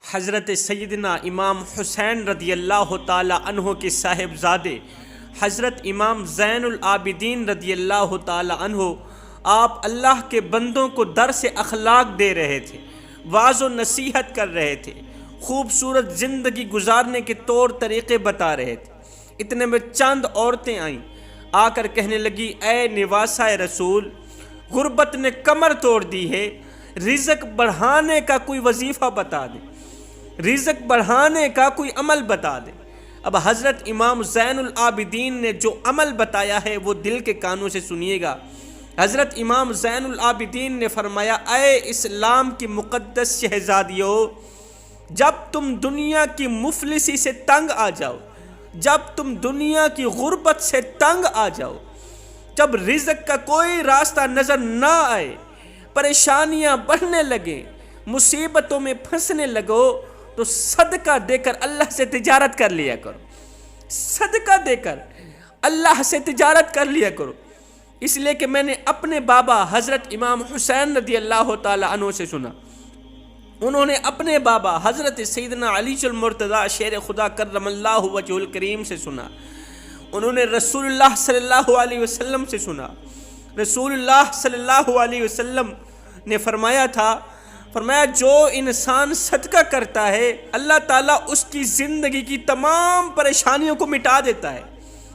حضرت سیدنا امام حسین رضی اللہ تعالی عنہ کے صاحبزادے حضرت امام زین العابدین رضی اللہ تعالی عنہ آپ اللہ کے بندوں کو درس اخلاق دے رہے تھے، واعظ و نصیحت کر رہے تھے، خوبصورت زندگی گزارنے کے طور طریقے بتا رہے تھے۔ اتنے میں چند عورتیں آئیں، آ کر کہنے لگی، اے نواسۂ رسول، غربت نے کمر توڑ دی ہے، رزق بڑھانے کا کوئی وظیفہ بتا دے، رزق بڑھانے کا کوئی عمل بتا دے۔ اب حضرت امام زین العابدین نے جو عمل بتایا ہے وہ دل کے کانوں سے سنیے گا۔ حضرت امام زین العابدین نے فرمایا، اے اسلام کی مقدس شہزادیوں، جب تم دنیا کی مفلسی سے تنگ آ جاؤ، جب تم دنیا کی غربت سے تنگ آ جاؤ، جب رزق کا کوئی راستہ نظر نہ آئے، پریشانیاں بڑھنے لگیں، مصیبتوں میں پھنسنے لگو، تو صدقہ دے کر اللہ سے تجارت کر لیا کرو، صدقہ دے کر اللہ سے تجارت کر لیا کرو۔ اس لیے کہ میں نے اپنے بابا حضرت امام حسین رضی اللہ تعالی عنہ سے سنا، انہوں نے اپنے بابا حضرت سیدنا علی المرتضیٰ شیر خدا کرم اللہ وجہ الکریم سے سنا، انہوں نے رسول اللہ صلی اللہ علیہ وسلم سے سنا۔ رسول اللہ صلی اللہ علیہ وسلم نے فرمایا تھا، فرمایا جو انسان صدقہ کرتا ہے اللہ تعالیٰ اس کی زندگی کی تمام پریشانیوں کو مٹا دیتا ہے۔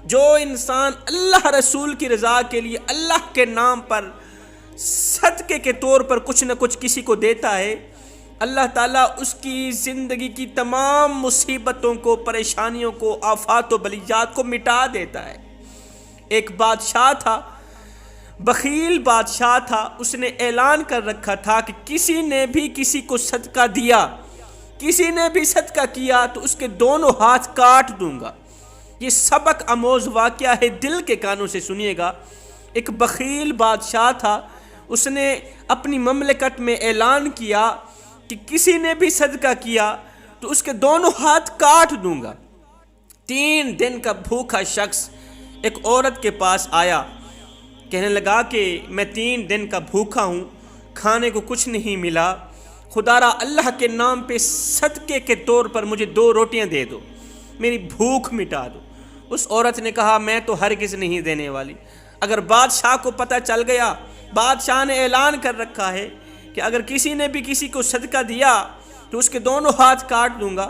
جو انسان اللہ رسول کی رضا کے لیے اللہ کے نام پر صدقے کے طور پر کچھ نہ کچھ کسی کو دیتا ہے، اللہ تعالیٰ اس کی زندگی کی تمام مصیبتوں کو، پریشانیوں کو، آفات و بلیات کو مٹا دیتا ہے۔ ایک بادشاہ تھا، بخیل بادشاہ تھا، اس نے اعلان کر رکھا تھا کہ کسی نے بھی کسی کو صدقہ دیا، کسی نے بھی صدقہ کیا تو اس کے دونوں ہاتھ کاٹ دوں گا۔ یہ سبق آموز واقعہ ہے، دل کے کانوں سے سنیے گا۔ ایک بخیل بادشاہ تھا، اس نے اپنی مملکت میں اعلان کیا کہ کسی نے بھی صدقہ کیا تو اس کے دونوں ہاتھ کاٹ دوں گا۔ 3 دن کا بھوکا شخص ایک عورت کے پاس آیا، کہنے لگا کہ میں 3 دن کا بھوکا ہوں، کھانے کو کچھ نہیں ملا، خدا را اللہ کے نام پہ صدقے کے طور پر مجھے 2 روٹیاں دے دو، میری بھوک مٹا دو۔ اس عورت نے کہا، میں تو ہرگز نہیں دینے والی۔ اگر بادشاہ کو پتہ چل گیا، بادشاہ نے اعلان کر رکھا ہے کہ اگر کسی نے بھی کسی کو صدقہ دیا تو اس کے دونوں ہاتھ کاٹ دوں گا،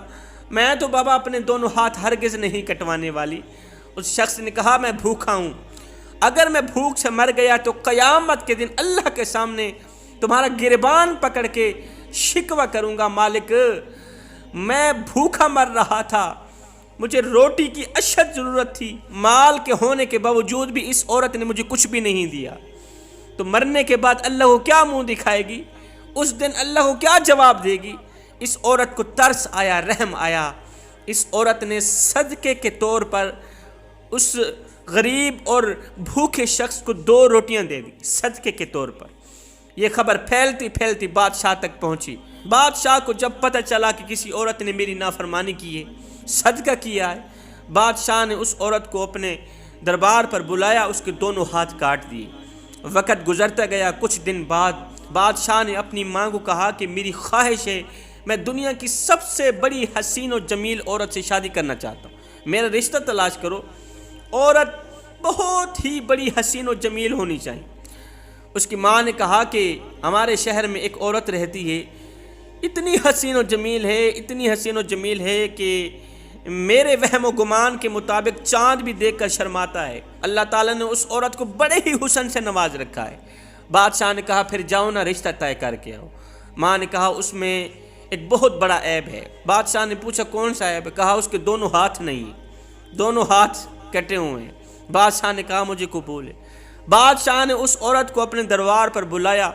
میں تو بابا اپنے دونوں ہاتھ ہرگز نہیں کٹوانے والی۔ اس شخص نے کہا، میں بھوکا ہوں، اگر میں بھوک سے مر گیا تو قیامت کے دن اللہ کے سامنے تمہارا گریبان پکڑ کے شکوہ کروں گا، مالک میں بھوکا مر رہا تھا، مجھے روٹی کی اشد ضرورت تھی، مال کے ہونے کے باوجود بھی اس عورت نے مجھے کچھ بھی نہیں دیا، تو مرنے کے بعد اللہ کو کیا منہ دکھائے گی، اس دن اللہ کو کیا جواب دے گی۔ اس عورت کو ترس آیا، رحم آیا، اس عورت نے صدقے کے طور پر اس غریب اور بھوکے شخص کو 2 روٹیاں دے دی صدقے کے طور پر۔ یہ خبر پھیلتی پھیلتی بادشاہ تک پہنچی۔ بادشاہ کو جب پتہ چلا کہ کسی عورت نے میری نافرمانی کی ہے، صدقہ کیا ہے، بادشاہ نے اس عورت کو اپنے دربار پر بلایا، اس کے دونوں ہاتھ کاٹ دیے۔ وقت گزرتا گیا، کچھ دن بعد بادشاہ نے اپنی ماں کو کہا کہ میری خواہش ہے، میں دنیا کی سب سے بڑی حسین و جمیل عورت سے شادی کرنا چاہتا ہوں، میرا رشتہ تلاش کرو۔ عورت بہت ہی بڑی حسین و جمیل ہونی چاہیے۔ اس کی ماں نے کہا کہ ہمارے شہر میں ایک عورت رہتی ہے، اتنی حسین و جمیل ہے، اتنی حسین و جمیل ہے کہ میرے وہم و گمان کے مطابق چاند بھی دیکھ کر شرماتا ہے۔ اللہ تعالیٰ نے اس عورت کو بڑے ہی حسن سے نواز رکھا ہے۔ بادشاہ نے کہا، پھر جاؤ نا، رشتہ طے کر کے آؤ۔ ماں نے کہا، اس میں ایک بہت بڑا عیب ہے۔ بادشاہ نے پوچھا، کون سا عیب ہے؟ کہا، اس کے دونوں ہاتھ نہیں ہیں، دونوں ہاتھ کٹے ہوئے ہیں۔ بادشاہ نے کہا، مجھے قبول ہے۔ بادشاہ نے اس عورت کو اپنے دربار پر بلایا،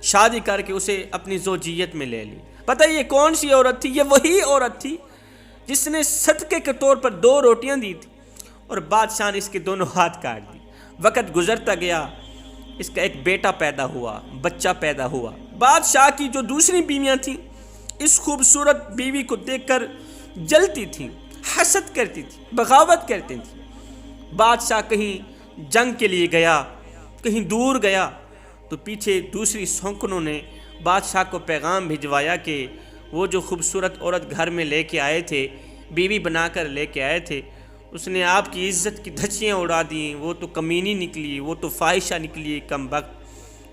شادی کر کے اسے اپنی زوجیت میں لے لی۔ پتہ یہ کون سی عورت تھی؟ یہ وہی عورت تھی جس نے صدقے کے طور پر 2 روٹیاں دی تھی، اور بادشاہ نے اس کے دونوں ہاتھ کاٹ دی۔ وقت گزرتا گیا، اس کا ایک بیٹا پیدا ہوا، بچہ پیدا ہوا۔ بادشاہ کی جو دوسری بیویاں تھیں، اس خوبصورت بیوی کو دیکھ کر جلتی تھیں، حسد کرتی تھیں، بغاوت کرتی تھیں۔ بادشاہ کہیں جنگ کے لیے گیا، کہیں دور گیا، تو پیچھے دوسری سونکنوں نے بادشاہ کو پیغام بھجوایا کہ وہ جو خوبصورت عورت گھر میں لے کے آئے تھے، بیوی بنا کر لے کے آئے تھے، اس نے آپ کی عزت کی دھچیاں اڑا دیں، وہ تو کمینی نکلی، وہ تو فاحشہ نکلی، کم بخت،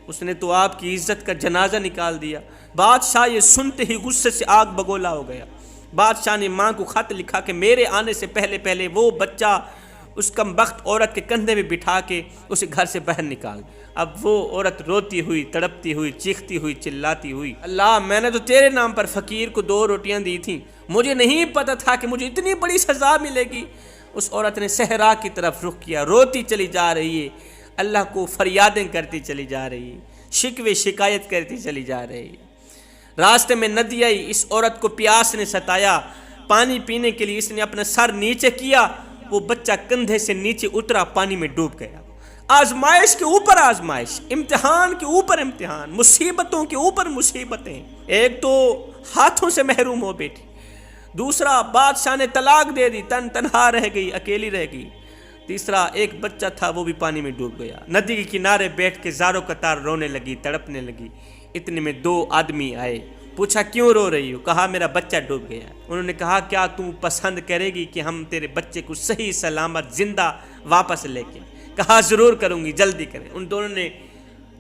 اس نے تو آپ کی عزت کا جنازہ نکال دیا۔ بادشاہ یہ سنتے ہی غصے سے آگ بگولا ہو گیا۔ بادشاہ نے ماں کو خط لکھا کہ میرے آنے سے پہلے پہلے وہ بچہ اس کم بخت عورت کے کندھے میں بٹھا کے اسے گھر سے باہر نکال۔ اب وہ عورت روتی ہوئی، تڑپتی ہوئی، چیختی ہوئی، چلاتی ہوئی، اللہ میں نے تو تیرے نام پر فقیر کو 2 روٹیاں دی تھیں، مجھے نہیں پتا تھا کہ مجھے اتنی بڑی سزا ملے گی۔ اس عورت نے صحرا کی طرف رخ کیا، روتی چلی جا رہی ہے، اللہ کو فریادیں کرتی چلی جا رہی ہے، شکوے شکایت کرتی چلی جا رہی ہے۔ راستے میں ندی آئی، اس عورت کو پیاس نے ستایا، پانی پینے کے لیے اس نے اپنا سر نیچے کیا، وہ بچہ کندھے سے نیچے اترا، پانی میں ڈوب گیا۔ آزمائش کے اوپر آزمائش، امتحان کے اوپر امتحان، مصیبتوں کے اوپر مصیبتیں۔ ایک تو ہاتھوں سے محروم ہو بیٹھی، دوسرا بادشاہ نے طلاق دے دی، تنہا رہ گئی، اکیلی رہ گئی، تیسرا ایک بچہ تھا وہ بھی پانی میں ڈوب گیا۔ ندی کے کنارے بیٹھ کے زاروں قطار رونے لگی، تڑپنے لگی۔ اتنے میں 2 آدمی آئے، پوچھا کیوں رو رہی ہو؟ کہا میرا بچہ ڈوب گیا۔ انہوں نے کہا کیا تو پسند کرے گی کہ ہم تیرے بچے کو صحیح سلامت زندہ واپس لے کے؟ کہا ضرور کروں گی، جلدی کریں۔ ان دونوں نے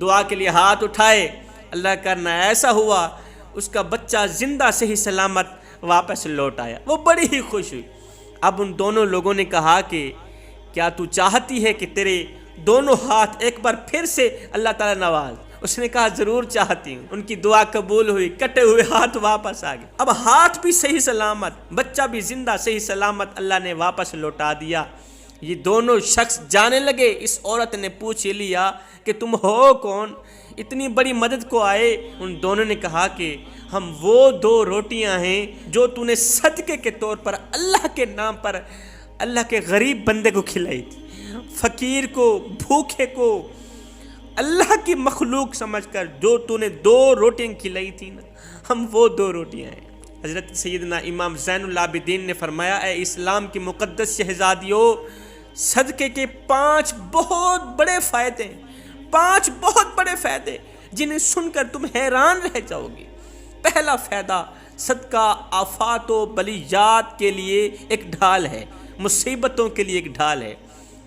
دعا کے لیے ہاتھ اٹھائے، اللہ کرنا ایسا ہوا اس کا بچہ زندہ صحیح سلامت واپس لوٹ آیا، وہ بڑی ہی خوش ہوئی۔ اب ان دونوں لوگوں نے کہا کہ کیا تو چاہتی ہے کہ تیرے دونوں ہاتھ ایک بار پھر سے اللہ تعالیٰ نواز؟ اس نے کہا ضرور چاہتی ہوں۔ ان کی دعا قبول ہوئی، کٹے ہوئے ہاتھ واپس آ گئے، اب ہاتھ بھی صحیح سلامت، بچہ بھی زندہ صحیح سلامت اللہ نے واپس لوٹا دیا۔ یہ دونوں شخص جانے لگے، اس عورت نے پوچھ لیا کہ تم ہو کون، اتنی بڑی مدد کو آئے؟ ان دونوں نے کہا کہ ہم وہ 2 روٹیاں ہیں جو تو نے صدقے کے طور پر اللہ کے نام پر اللہ کے غریب بندے کو کھلائی تھی، فقیر کو، بھوکے کو، اللہ کی مخلوق سمجھ کر جو تو نے 2 روٹیاں کھلائی تھی نا، ہم وہ 2 روٹیاں ہیں۔ حضرت سیدنا امام زین العابدین نے فرمایا اے اسلام کی مقدس شہزادیوں، صدقے کے 5 بہت بڑے فائدے، 5 بہت بڑے فائدے جنہیں سن کر تم حیران رہ جاؤ گے۔ پہلا فائدہ، صدقہ آفات و بلیات کے لیے ایک ڈھال ہے، مصیبتوں کے لیے ایک ڈھال ہے۔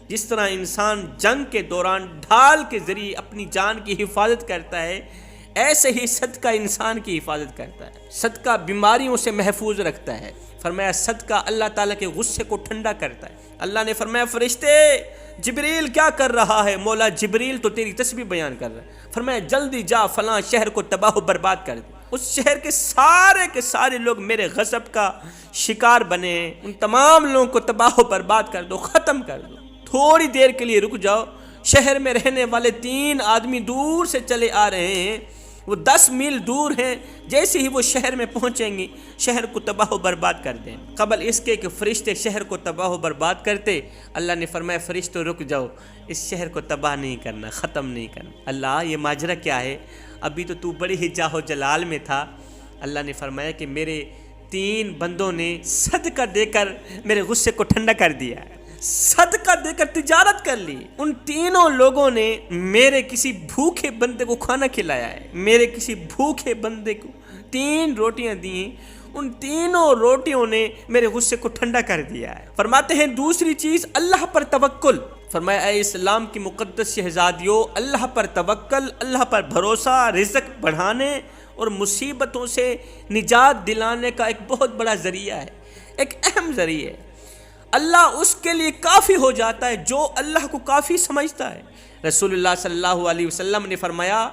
جس طرح انسان جنگ کے دوران ڈھال کے ذریعے اپنی جان کی حفاظت کرتا ہے، ایسے ہی صدقہ انسان کی حفاظت کرتا ہے۔ صدقہ بیماریوں سے محفوظ رکھتا ہے۔ فرمایا صدقہ اللہ تعالیٰ کے غصے کو ٹھنڈا کرتا ہے۔ اللہ نے فرمایا فرشتے جبریل کیا کر رہا ہے؟ مولا جبریل تو تیری تسبیح بیان کر رہا ہے۔ فرمایا جلدی جا فلاں شہر کو تباہ و برباد کر دے، اس شہر کے سارے لوگ میرے غضب کا شکار بنے ہیں، ان تمام لوگوں کو تباہ و برباد کر دو، ختم کر دو۔ تھوڑی دیر کے لیے رک جاؤ، شہر میں رہنے والے 3 آدمی دور سے چلے آ رہے ہیں، وہ 10 میل دور ہیں، جیسے ہی وہ شہر میں پہنچیں گے شہر کو تباہ و برباد کر دیں۔ قبل اس کے کہ فرشتے شہر کو تباہ و برباد کرتے، اللہ نے فرمایا فرشتوں رک جاؤ، اس شہر کو تباہ نہیں کرنا، ختم نہیں کرنا۔ اللہ یہ ماجرا کیا ہے؟ ابھی تو بڑی ہی جاہ و جلال میں تھا۔ اللہ نے فرمایا کہ میرے 3 بندوں نے صدقہ دے کر میرے غصے کو ٹھنڈا کر دیا ہے، صدقہ دے کر تجارت کر لی۔ ان تینوں لوگوں نے میرے کسی بھوکے بندے کو کھانا کھلایا ہے، میرے کسی بھوکے بندے کو 3 روٹیاں دی ہیں، ان تینوں روٹیوں نے میرے غصے کو ٹھنڈا کر دیا ہے۔ فرماتے ہیں دوسری چیز اللہ پر توکل۔ فرمایا اے اسلام کی مقدس شہزادیوں، اللہ پر توکل، اللہ پر بھروسہ رزق بڑھانے اور مصیبتوں سے نجات دلانے کا ایک بہت بڑا ذریعہ ہے، ایک اہم ذریعہ ہے۔ اللہ اس کے لیے کافی ہو جاتا ہے جو اللہ کو کافی سمجھتا ہے۔ رسول اللہ صلی اللہ علیہ وسلم نے فرمایا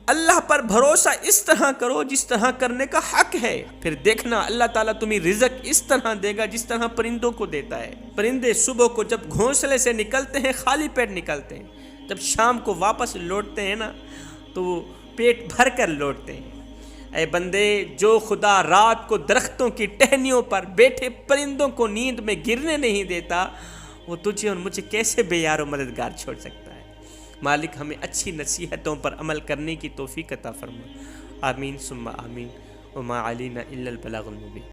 اللہ پر بھروسہ اس طرح کرو جس طرح کرنے کا حق ہے، پھر دیکھنا اللہ تعالیٰ تمہیں رزق اس طرح دے گا جس طرح پرندوں کو دیتا ہے۔ پرندے صبح کو جب گھونسلے سے نکلتے ہیں خالی پیٹ نکلتے ہیں، جب شام کو واپس لوٹتے ہیں نا تو وہ پیٹ بھر کر لوٹتے ہیں۔ اے بندے، جو خدا رات کو درختوں کی ٹہنیوں پر بیٹھے پرندوں کو نیند میں گرنے نہیں دیتا، وہ تجھے اور مجھے کیسے بے یار و مددگار چھوڑ سکتا ہے؟ مالک ہمیں اچھی نصیحتوں پر عمل کرنے کی توفیق عطا فرما۔ آمین ثم آمین۔ وما علینا الا البلاغ المبین۔